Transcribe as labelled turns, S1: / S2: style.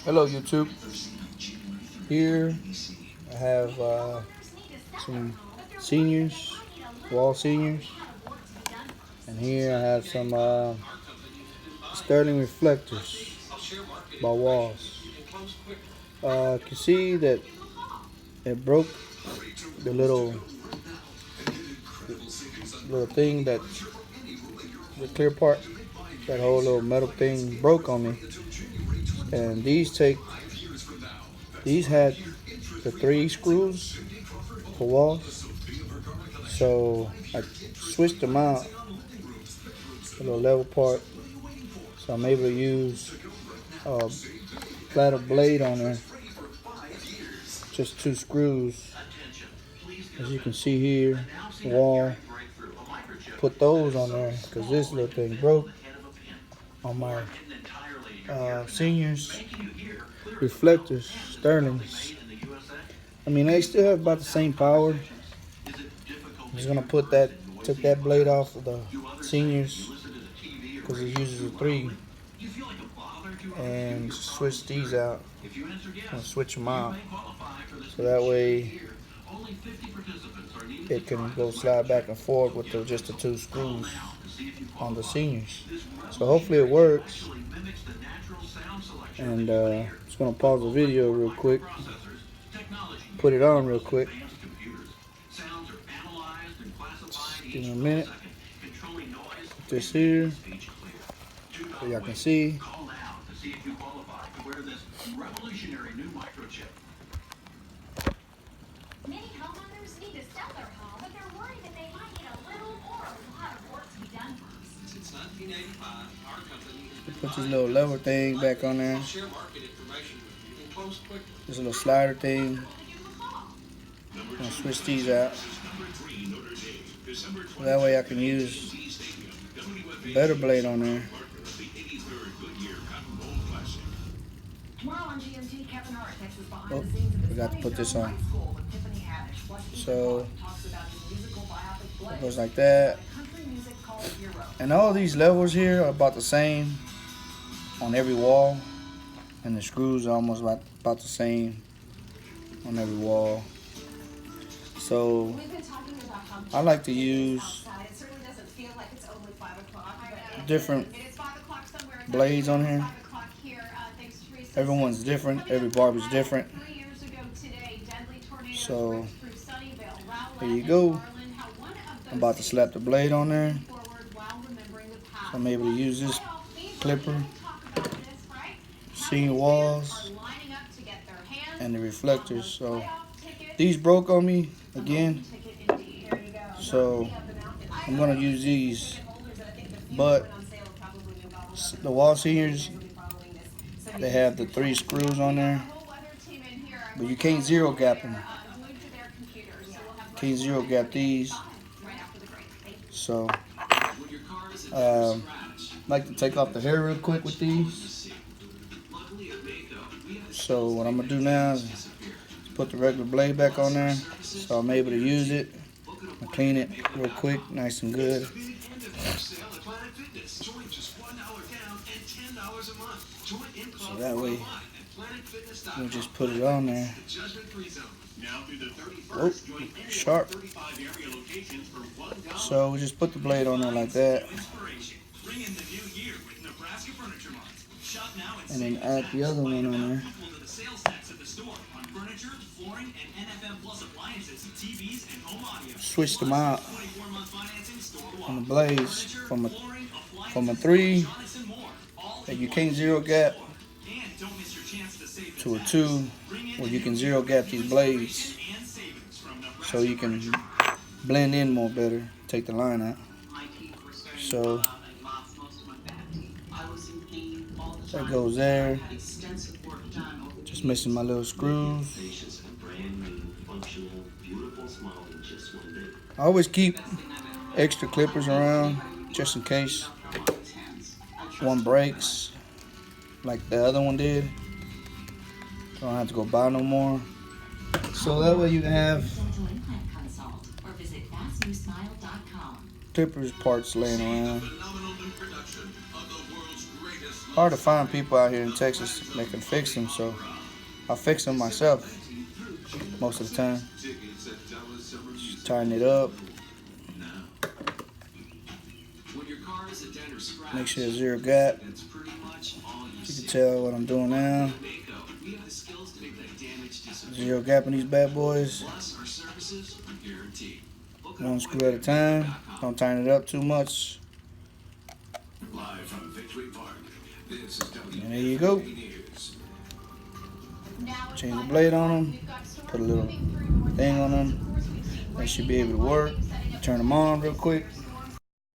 S1: Hello YouTube. Here I have some seniors, wall seniors, and here I have some sterling reflectors by walls. You can see that it broke the little thing, that the clear part, that whole little metal thing broke on me. And these had the 3 screws for walls, so I switched them out, the little level part, so I'm able to use a flatter blade on there, just 2 screws. As you can see here, wall, put those on there because this little thing broke on my seniors reflectors, Sterlings. I mean, they still have about the same power. I'm just gonna took that blade off of the seniors because it uses a 3, and switch these out. I'm gonna switch them out so that way it can go slide back and forth with just the 2 screws on the seniors. So hopefully it works. And just gonna pause the video real quick, put it on real quick. Just give me a minute. Put this here so y'all can see.
S2: Many homeowners need to sell their home, but they're worried that they might get a little or a lot of work to be done first.
S3: Since 1985, our company has
S1: Put this little lever thing back on there. This little slider thing. I'm gonna switch these out. So that way I can use a better blade on there. Oh, forgot to put this on. So it goes like that. And all these levels here are about the same on every wall, and the screws are almost about the same on every wall. So I like to use different blades on here. Everyone's different, every barber's different. So there you go. I'm about to slap the blade on there. So I'm able to use this clipper, senior walls, and the reflectors. So these broke on me again, so I'm gonna use these. But the wall seniors, they have the 3 screws on there, but you can't zero gap them. Can't zero gap these. So I'd like to take off the hair real quick with these. So what I'm gonna do now is put the regular blade back on there, so I'm able to use it and clean it real quick, nice and good. So that way we'll just put it on there. Oh, sharp. So we just put the blade on there like that, and then add the other one on there. Switch them out on the blades from a 3 that you can't zero gap to a 2 where you can zero gap these blades, so you can blend in more better, take the line out. So that goes there. Just missing my little screws. I always keep extra clippers around just in case one breaks like the other one did. So I don't have to go buy no more. So that way you can have clippers parts laying around. hard to find people out here in Texas that can fix them, so I fix them myself most of the time. Just tighten it up. Make sure it's zero gap. You can tell what I'm doing now. Zero gap in these bad boys. One screw at a time. Don't tighten it up too much. And there you go. Change the blade on them. Put a little thing on them. They should be able to work. Turn them on real quick.